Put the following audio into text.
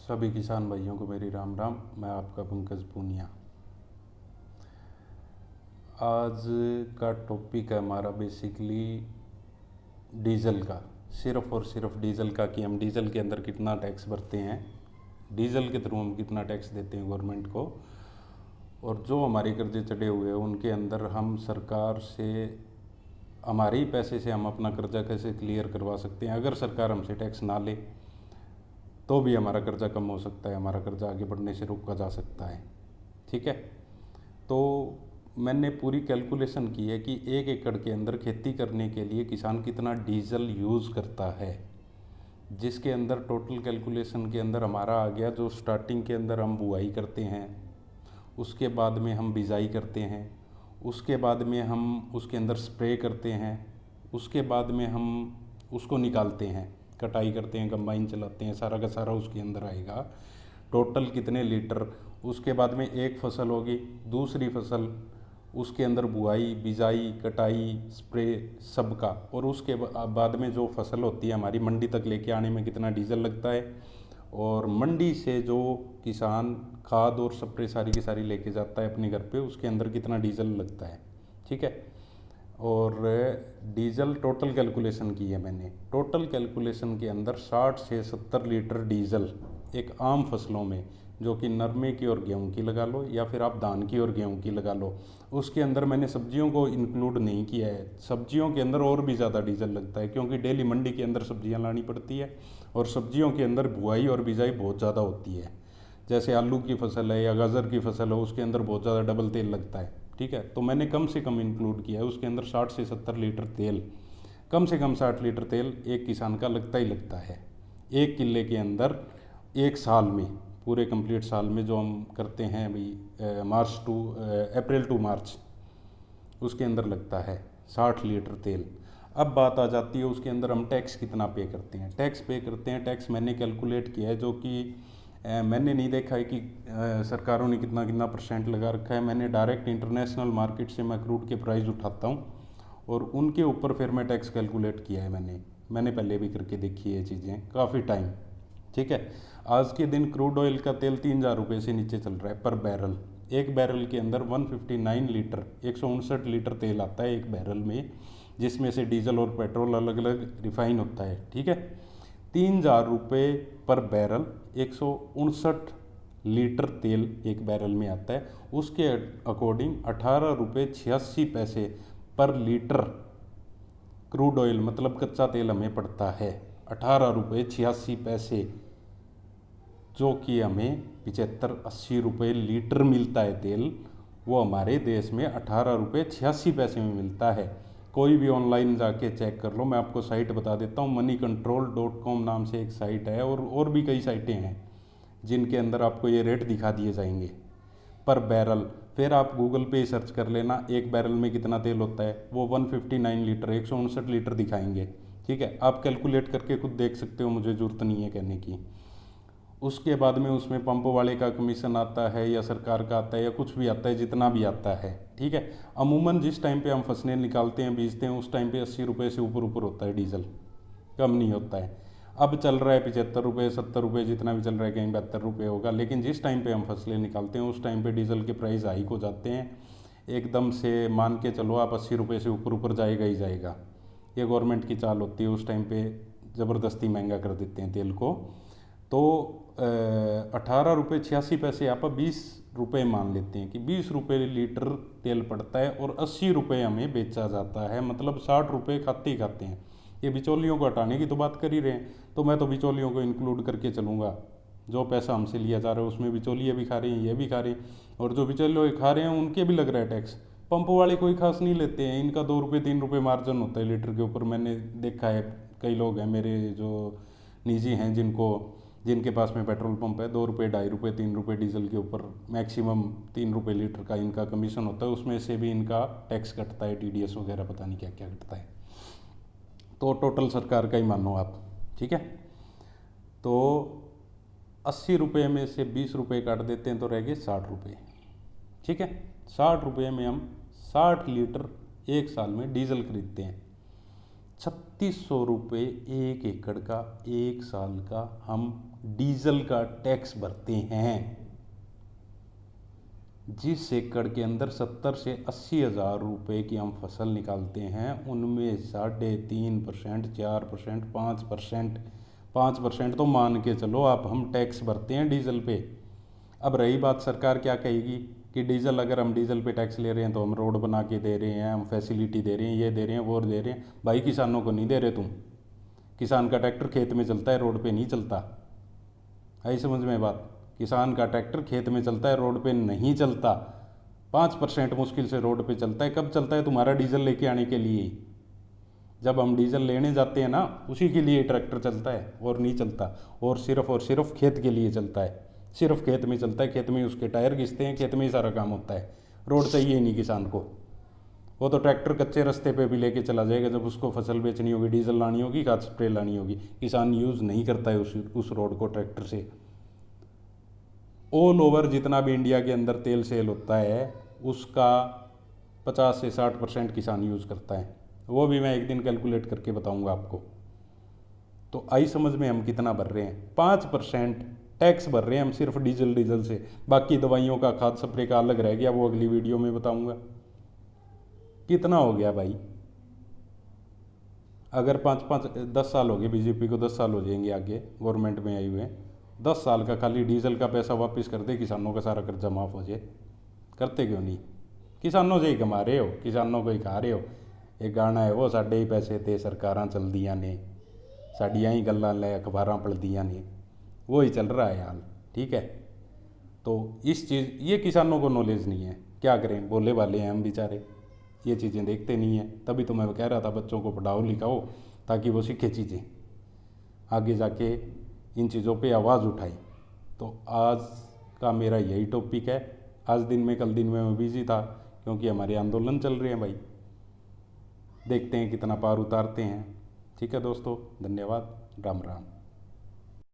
सभी किसान भाइयों को मेरी राम राम। मैं आपका पंकज पूनिया। आज का टॉपिक है हमारा बेसिकली डीजल का, सिर्फ और सिर्फ डीजल का, कि हम डीजल के अंदर कितना टैक्स भरते हैं, डीजल के थ्रू हम कितना टैक्स देते हैं गवर्नमेंट को, और जो हमारे कर्जे चढ़े हुए हैं उनके अंदर हम सरकार से हमारे ही पैसे से हम अपना कर्जा कैसे क्लियर करवा सकते हैं। अगर सरकार हमसे टैक्स ना ले तो भी हमारा कर्जा कम हो सकता है, हमारा कर्जा आगे बढ़ने से रोका जा सकता है। ठीक है, तो मैंने पूरी कैलकुलेशन की है कि 1 एकड़ के अंदर खेती करने के लिए किसान कितना डीजल यूज़ करता है, जिसके अंदर टोटल कैलकुलेशन के अंदर हमारा आ गया, जो स्टार्टिंग के अंदर हम बुआई करते हैं, उसके बाद में हम बिजाई करते हैं, उसके बाद में हम उसके अंदर स्प्रे करते हैं, उसके बाद में हम उसको निकालते हैं, कटाई करते हैं, कंबाइन चलाते हैं, सारा का सारा उसके अंदर आएगा। टोटल कितने लीटर, उसके बाद में एक फसल होगी, दूसरी फसल, उसके अंदर बुआई, बिजाई, कटाई, स्प्रे सबका, और उसके बाद में जो फसल होती है हमारी मंडी तक लेके आने में कितना डीजल लगता है, और मंडी से जो किसान खाद और स्प्रे सारी की सारी लेके जाता है अपने घर पे, उसके अंदर कितना डीजल लगता है। ठीक है, और डीजल टोटल कैलकुलेशन की है मैंने। टोटल कैलकुलेशन के अंदर 60 से 70 लीटर डीजल एक आम फसलों में, जो कि नरमे की और गेहूं की लगा लो, या फिर आप धान की और गेहूं की लगा लो, उसके अंदर मैंने सब्जियों को इंक्लूड नहीं किया है। सब्जियों के अंदर और भी ज़्यादा डीजल लगता है, क्योंकि डेली मंडी के अंदर सब्जियां लानी पड़ती है, और सब्जियों के अंदर बुआई और बिजाई बहुत ज़्यादा होती है। जैसे आलू की फसल है या गाजर की फसल है, उसके अंदर बहुत ज़्यादा डबल तेल लगता है। ठीक है, तो मैंने कम से कम इंक्लूड किया है, उसके अंदर 60 से 70 लीटर तेल, कम से कम 60 लीटर तेल एक किसान का लगता ही लगता है। 1 किले के अंदर एक साल में, पूरे कंप्लीट साल में जो हम करते हैं अभी मार्च टू अप्रैल टू मार्च, उसके अंदर लगता है 60 लीटर तेल। अब बात आ जाती है उसके अंदर हम टैक्स कितना पे करते हैं। टैक्स मैंने कैलकुलेट किया है, जो कि मैंने नहीं देखा है कि सरकारों ने कितना कितना परसेंट लगा रखा है। मैंने डायरेक्ट इंटरनेशनल मार्केट से मैं क्रूड के प्राइस उठाता हूँ और उनके ऊपर फिर मैं टैक्स कैलकुलेट किया है। मैंने पहले भी करके देखी है चीज़ें काफ़ी टाइम। ठीक है, आज के दिन क्रूड ऑयल का तेल 3,000 रुपये से नीचे चल रहा है पर बैरल। एक बैरल के अंदर 159 लीटर, 159 लीटर तेल आता है एक बैरल में, जिसमें से डीजल और पेट्रोल अलग अलग रिफाइन होता है। ठीक है, 3,000 रुपये पर बैरल, 159 लीटर तेल एक बैरल में आता है। उसके अकॉर्डिंग 18 रुपये 86 पैसे पर लीटर क्रूड ऑयल मतलब कच्चा तेल हमें पड़ता है, 18 रुपये 86 पैसे, जो कि हमें 75-80 रुपये लीटर मिलता है तेल। वो हमारे देश में 18 रुपये 86 पैसे में मिलता है। कोई भी ऑनलाइन जाके चेक कर लो, मैं आपको साइट बता देता हूँ, moneycontrol.com नाम से एक साइट है, और भी कई साइटें हैं जिनके अंदर आपको ये रेट दिखा दिए जाएंगे पर बैरल। फिर आप गूगल पे सर्च कर लेना एक बैरल में कितना तेल होता है, वो 159 लीटर, 159 लीटर दिखाएंगे। ठीक है, आप कैलकुलेट करके खुद देख सकते हो, मुझे ज़रूरत नहीं है कहने की। उसके बाद में उसमें पंप वाले का कमीशन आता है या सरकार का आता है या कुछ भी आता है, जितना भी आता है। ठीक है, अमूमन जिस टाइम पे हम फसलें निकालते हैं, बीजते हैं, उस टाइम पे 80 रुपये से ऊपर ऊपर होता है डीजल, कम नहीं होता है। अब चल रहा है 75 रुपये 70 रुपये, जितना भी चल रहा है, कहीं 72 रुपये होगा। लेकिन जिस टाइम पे हम फसलें निकालते हैं उस टाइम पे डीजल के प्राइस हाइक हो जाते हैं एकदम से। मान के चलो आप 80 रुपये से ऊपर ऊपर जाएगा ही जाएगा। ये गवर्नमेंट की चाल होती है, उस टाइम पे ज़बरदस्ती महंगा कर देते हैं तेल को। तो 18 रुपये 86 पैसे, आप 20 रुपये मान लेते हैं कि 20 रुपये लीटर तेल पड़ता है, और 80 रुपये हमें बेचा जाता है, मतलब 60 रुपये खाते ही खाते हैं। ये बिचौलियों को हटाने की तो बात कर ही रहे हैं, तो मैं तो बिचौलियों को इंक्लूड करके चलूँगा। जो पैसा हमसे लिया जा रहा है उसमें बिचौलिए भी खा रहे हैं, ये भी खा रहे हैं, और जो बिचौलिए खा रहे हैं उनके भी लग रहा है टैक्स। पंप वाले कोई खास नहीं लेते हैं, इनका 2 रुपये 3 रुपये मार्जिन होता है लीटर के ऊपर। मैंने देखा है, कई लोग हैं मेरे जो निजी हैं, जिनके पास में पेट्रोल पंप है, 2 रुपये 2.5 रुपये 3 रुपये डीजल के ऊपर मैक्सिमम 3 रुपये लीटर का इनका कमीशन होता है। उसमें से भी इनका टैक्स कटता है, टीडीएस वगैरह पता नहीं क्या क्या कटता है। तो टोटल सरकार का ही मानो आप। ठीक है, तो 80 रुपये में से 20 रुपये काट देते हैं तो रह गए 60 रुपये। ठीक है, 60 रुपये में हम 60 लीटर एक साल में डीजल खरीदते हैं। 3600 रुपये 1 एकड़ का 1 साल का हम डीजल का टैक्स भरते हैं। जिस एकड़ के अंदर 70 से 80 हज़ार रुपये की हम फसल निकालते हैं उनमें 3.5%, 4%, 5% तो मान के चलो आप, हम टैक्स भरते हैं डीजल पे। अब रही बात, सरकार क्या कहेगी कि डीजल, अगर हम डीजल पे टैक्स ले रहे हैं तो हम रोड बना के दे रहे हैं, हम फैसिलिटी दे रहे हैं, ये दे रहे हैं, वो दे रहे हैं। भाई किसानों को नहीं दे रहे तुम। किसान का ट्रैक्टर खेत में चलता है, रोड पे नहीं चलता। आई समझ में बात? किसान का ट्रैक्टर खेत में चलता है, रोड पे नहीं चलता। 5% मुश्किल से रोड पे चलता है। कब चलता है? तुम्हारा डीजल लेके आने के लिए। जब हम डीजल लेने जाते हैं ना, उसी के लिए ट्रैक्टर चलता है, और नहीं चलता। और सिर्फ खेत के लिए चलता है, सिर्फ खेत में चलता है। खेत में उसके टायर घिसते हैं, खेत में ही सारा काम होता है। रोड चाहिए नहीं किसान को। वो तो ट्रैक्टर कच्चे रास्ते पे भी लेके चला जाएगा। जब उसको फसल बेचनी होगी, डीजल लानी होगी, खाद स्प्रे लानी होगी, किसान यूज़ नहीं करता है उस रोड को ट्रैक्टर से। ऑल ओवर जितना भी इंडिया के अंदर तेल सेल होता है उसका 50 से 60% किसान यूज़ करता है। वो भी मैं एक दिन कैलकुलेट करके बताऊंगा आपको। तो आई समझ में हम कितना भर रहे हैं? 5% टैक्स भर रहे हैं हम सिर्फ डीजल से। बाकी दवाइयों का, खाद स्प्रे का अलग रह गया, वो अगली वीडियो में बताऊंगा। कितना हो गया भाई? अगर 10 साल हो गए बीजेपी को, 10 साल हो जाएंगे आगे गवर्नमेंट में आए हुए, 10 साल का खाली डीजल का पैसा वापस कर दे, किसानों का सारा कर्जा माफ़ हो जाए। करते क्यों नहीं? किसानों से ही कमा रहे हो, किसानों को ही खा रहे हो। एक गाना है वो, साढ़े ही पैसे थे सरकारां चल दिया ने, साड़ियाँ ही गल्लां ले अखबारां पढ़ दिया ने, वो ही चल रहा है हाल। ठीक है, तो इस चीज़, ये किसानों को नॉलेज नहीं है। क्या करें, बोले वाले हैं हम बेचारे, ये चीज़ें देखते नहीं हैं। तभी तो मैं कह रहा था बच्चों को पढ़ाओ लिखाओ ताकि वो सीखे चीज़ें, आगे जाके इन चीज़ों पे आवाज़ उठाए। तो आज का मेरा यही टॉपिक है। आज दिन में, कल दिन में मैं बिजी था क्योंकि हमारे आंदोलन चल रहे हैं भाई। देखते हैं कितना पार उतारते हैं। ठीक है दोस्तों, धन्यवाद, राम राम।